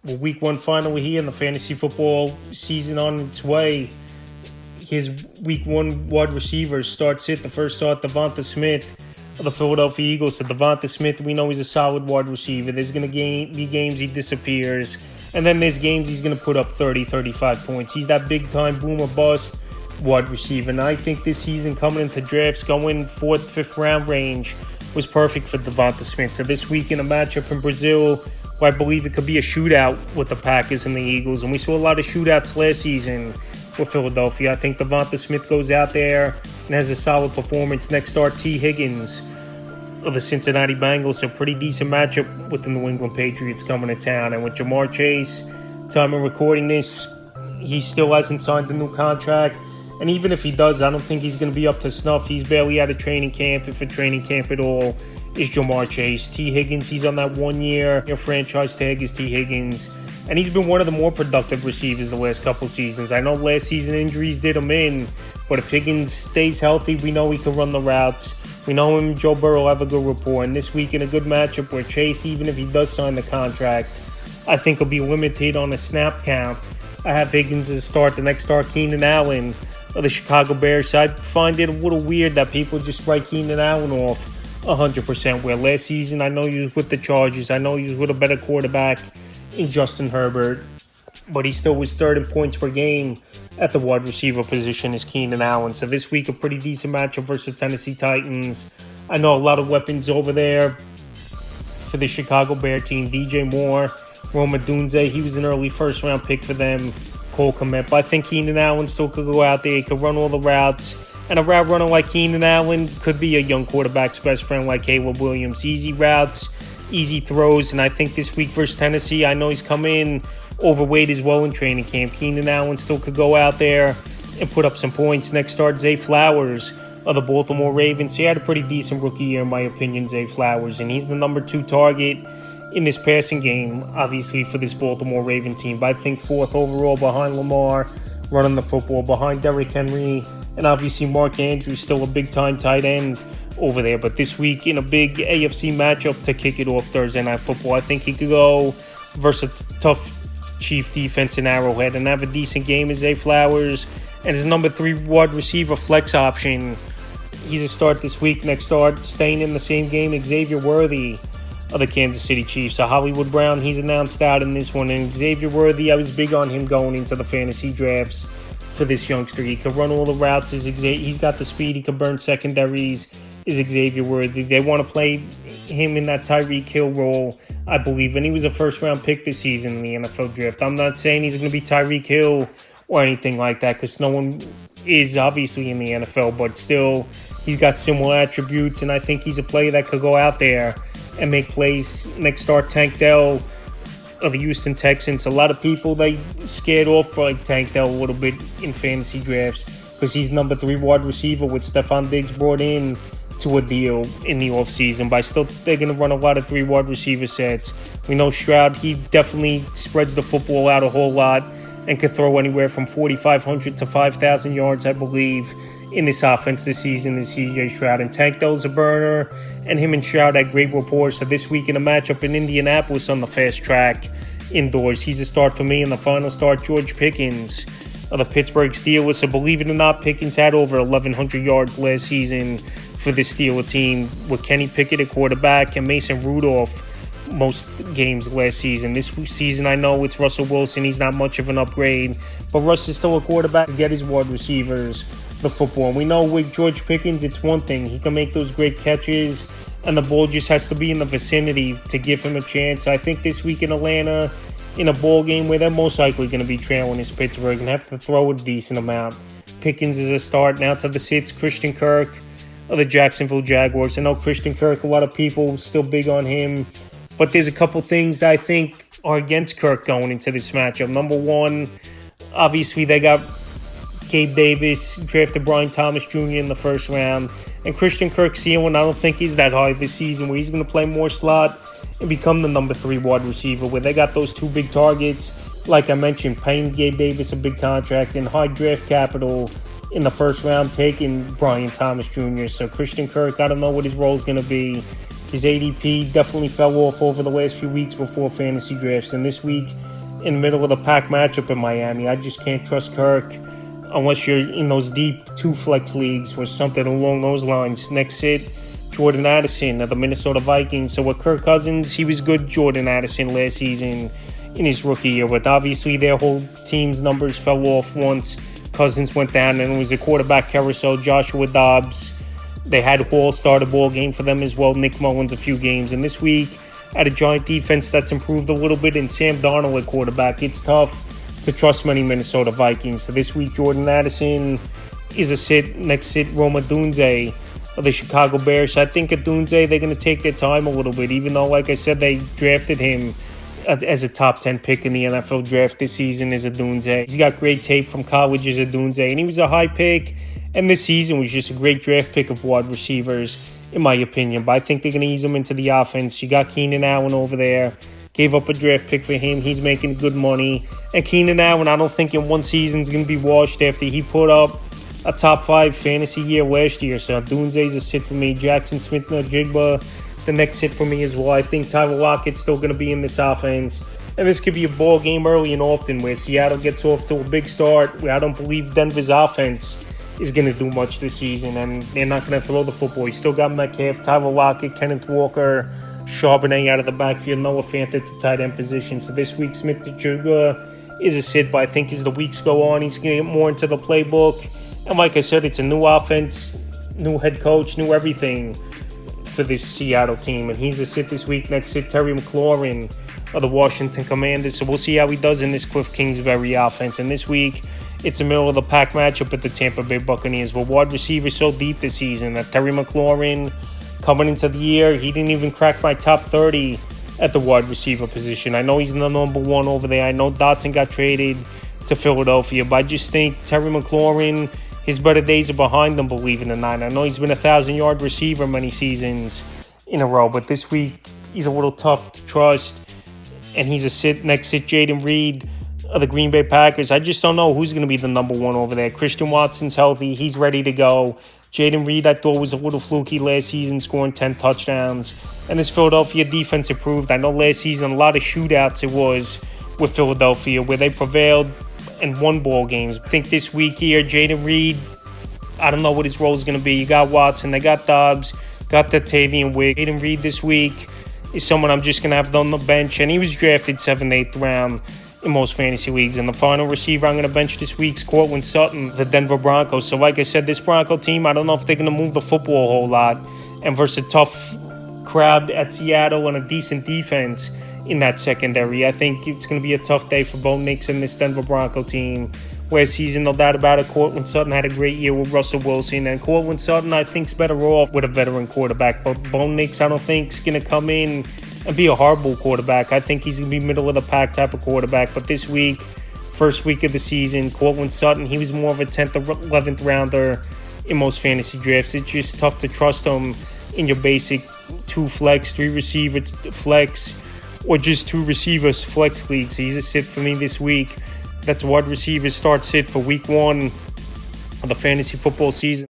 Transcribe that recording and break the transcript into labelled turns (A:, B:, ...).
A: Well, week one finally here in the fantasy football season on its way. His week one wide receivers starts it. The first start, Devon Smith of the Philadelphia Eagles. So Devon Smith, we know he's a solid wide receiver. There's going to be games he disappears. And then there's games he's going to put up 30, 35 points. He's that big-time boomer bust wide receiver. And I think this season coming into drafts, going 4th, 5th round range was perfect for Devon Smith. So this week in a matchup in Brazil, where I believe it could be a shootout with the Packers and the Eagles. And we saw a lot of shootouts last season with Philadelphia. I think Devon Smith goes out there and has a solid performance. Next start, Higgins of the Cincinnati Bengals. A pretty decent matchup with the New England Patriots coming to town. And with Jamar Chase, time of recording this, he still hasn't signed a new contract. And even if he does, I don't think he's going to be up to snuff. He's barely out of training camp, if a training camp at all, is Jamar Chase. Higgins, he's on that 1 year franchise tag is Higgins. And he's been one of the more productive receivers the last couple seasons. I know last season injuries did him in, but if Higgins stays healthy, we know he can run the routes. We know him and Joe Burrow have a good rapport. And this week in a good matchup where Chase, even if he does sign the contract, I think he'll be limited on a snap count. I have Higgins as a start. The next start, Keenan Allen of the Chicago Bears. So I find it a little weird that people just write Keenan Allen off 100%. Where last season, I know he was with the Chargers. I know he was with a better quarterback in Justin Herbert, but he still was third in points per game at the wide receiver position as Keenan Allen. So this week, a pretty decent matchup versus the Tennessee Titans. I know a lot of weapons over there for the Chicago Bear team. DJ Moore, Roma Dunze, he was an early first-round pick for them. Cole Kmet. But I think Keenan Allen still could go out there. He could run all the routes. And a route runner like Keenan Allen could be a young quarterback's best friend like Caleb Williams. Easy routes, easy throws. And I think this week versus Tennessee, I know he's come in overweight as well in training camp. Keenan Allen still could go out there and put up some points. Next start, Zay Flowers of the Baltimore Ravens. He had a pretty decent rookie year, in my opinion, Zay Flowers. And he's the number 2 target in this passing game, obviously, for this Baltimore Raven team. But I think 4th overall behind Lamar, running the football, behind Derrick Henry, and obviously Mark Andrews, still a big-time tight end over there. But this week in a big AFC matchup to kick it off Thursday Night Football, I think he could go versus a tough Chief defense in Arrowhead and have a decent game as Zay Flowers. And his number 3 wide receiver flex option, he's a start this week. Next start, staying in the same game, Xavier Worthy of the Kansas City Chiefs. So Hollywood Brown, he's announced out in this one. And Xavier Worthy, I was big on him going into the fantasy drafts for this youngster. He can run all the routes. He's got the speed. He can burn secondaries. Is Xavier Worthy. They want to play him in that Tyreek Hill role, I believe. And he was a first-round pick this season in the NFL draft. I'm not saying he's going to be Tyreek Hill or anything like that, because no one is obviously in the NFL. But still, he's got similar attributes. And I think he's a player that could go out there and make plays. Next start, Tank Dell of the Houston Texans. A lot of people, they scared off for Tank Dell a little bit in fantasy drafts because he's number 3 wide receiver with Stephon Diggs brought in to a deal in the offseason. But they're going to run a lot of 3 wide receiver sets. We know Stroud, he definitely spreads the football out a whole lot and can throw anywhere from 4,500 to 5,000 yards, I believe, in this offense this season, is CJ Stroud. And Tank Dell's a burner, and him and Stroud had great rapport. So this week in a matchup in Indianapolis on the fast track indoors, he's a start for me. In the final start, George Pickens of the Pittsburgh Steelers. So believe it or not, Pickens had over 1,100 yards last season for the Steelers team with Kenny Pickett at quarterback and Mason Rudolph most games last season. This season, I know it's Russell Wilson. He's not much of an upgrade, but Russ is still a quarterback to get his wide receivers the football. And we know with George Pickens, it's one thing. He can make those great catches, and the ball just has to be in the vicinity to give him a chance. I think this week in Atlanta, in a ball game where they're most likely going to be trailing is Pittsburgh and have to throw a decent amount. Pickens is a start. Now to the sits, Christian Kirk of the Jacksonville Jaguars. I know Christian Kirk, a lot of people still big on him, but there's a couple things that I think are against Kirk going into this matchup. Number one, obviously they got Gabe Davis, drafted Brian Thomas Jr. in the first round. And Christian Kirk's ceiling, I don't think is that high this season, where he's going to play more slot and become the number 3 wide receiver, where they got those 2 big targets. Like I mentioned, paying Gabe Davis a big contract and high draft capital in the first round, taking Brian Thomas Jr. So Christian Kirk, I don't know what his role is going to be. His ADP definitely fell off over the last few weeks before fantasy drafts. And this week, in the middle of the pack matchup in Miami, I just can't trust Kirk unless you're in those deep 2-flex leagues or something along those lines. Next sit, Jordan Addison of the Minnesota Vikings. So with Kirk Cousins, he was good Jordan Addison last season in his rookie year, but obviously their whole team's numbers fell off once Cousins went down, and it was a quarterback carousel. Joshua Dobbs, they had Hall start a ball game for them as well, Nick Mullins a few games, and this week at a Giant defense that's improved a little bit, and Sam Darnold at quarterback, it's tough to trust many Minnesota Vikings. So this week, Jordan Addison is a sit. Next sit, Roma Dunze of the Chicago Bears. I think at Dunze, they're going to take their time a little bit, even though, like I said, they drafted him as a top 10 pick in the NFL draft this season as a Dunze. He's got great tape from college as a Dunze, and he was a high pick, and this season was just a great draft pick of wide receivers, in my opinion. But I think they're going to ease him into the offense. You got Keenan Allen over there. Gave up a draft pick for him. He's making good money. And Keenan Allen, I don't think in one season is going to be washed after he put up a top 5 fantasy year last year. So Dunze's a sit for me. Jackson Smith-Njigba, the next hit for me as well. I think Tyler Lockett's still going to be in this offense. And this could be a ball game early and often where Seattle gets off to a big start, where I don't believe Denver's offense is going to do much this season, and they're not going to throw the football. You still got Metcalf, Tyler Lockett, Kenneth Walker, Charbonnet out of the backfield, Noah Fant at the tight end position. So this week, Smith-Njigba is a sit, but I think as the weeks go on, he's going to get more into the playbook. And like I said, it's a new offense, new head coach, new everything for this Seattle team, and he's a sit this week. Next sit, Terry McLaurin of the Washington Commanders. So we'll see how he does in this Cliff Kingsbury offense. And this week, it's a middle of the pack matchup at the Tampa Bay Buccaneers. But wide receivers so deep this season that Terry McLaurin, coming into the year, he didn't even crack my top 30 at the wide receiver position. I know he's the number one over there. I know Dotson got traded to Philadelphia, but I just think Terry McLaurin, his better days are behind him, believe it or not. I know he's been a 1,000-yard receiver many seasons in a row, but this week he's a little tough to trust, and he's a sit. Next sit, Jaden Reed of the Green Bay Packers. I just don't know who's going to be the number one over there. Christian Watson's healthy. He's ready to go. Jaden Reed, I thought, was a little fluky last season, scoring 10 touchdowns. And this Philadelphia defense improved. I know last season a lot of shootouts it was with Philadelphia where they prevailed and won ball games. I think this week here, Jaden Reed, I don't know what his role is going to be. You got Watson, they got Dobbs, got the Tavian Wig. Jaden Reed this week is someone I'm just going to have on the bench, and he was drafted 7th, 8th round in most fantasy leagues. And the final receiver I'm going to bench this week is Cortland Sutton, the Denver Broncos. So like I said, this Bronco team, I don't know if they're going to move the football a whole lot. And versus a tough crowd at Seattle and a decent defense in that secondary, I think it's going to be a tough day for Bo Nix and this Denver Bronco team. Last season, no doubt about it, Cortland Sutton had a great year with Russell Wilson. And Cortland Sutton, I think, is better off with a veteran quarterback. But Bo Nix, I don't think, is going to come in and be a horrible quarterback. I think he's going to be middle of the pack type of quarterback. But this week, first week of the season, Cortland Sutton, he was more of a 10th or 11th rounder in most fantasy drafts. It's just tough to trust him in your basic 2 flex, 3 receiver flex, or just 2 receivers flex leagues. He's a sit for me this week. That's wide receivers start sit for week 1 of the fantasy football season.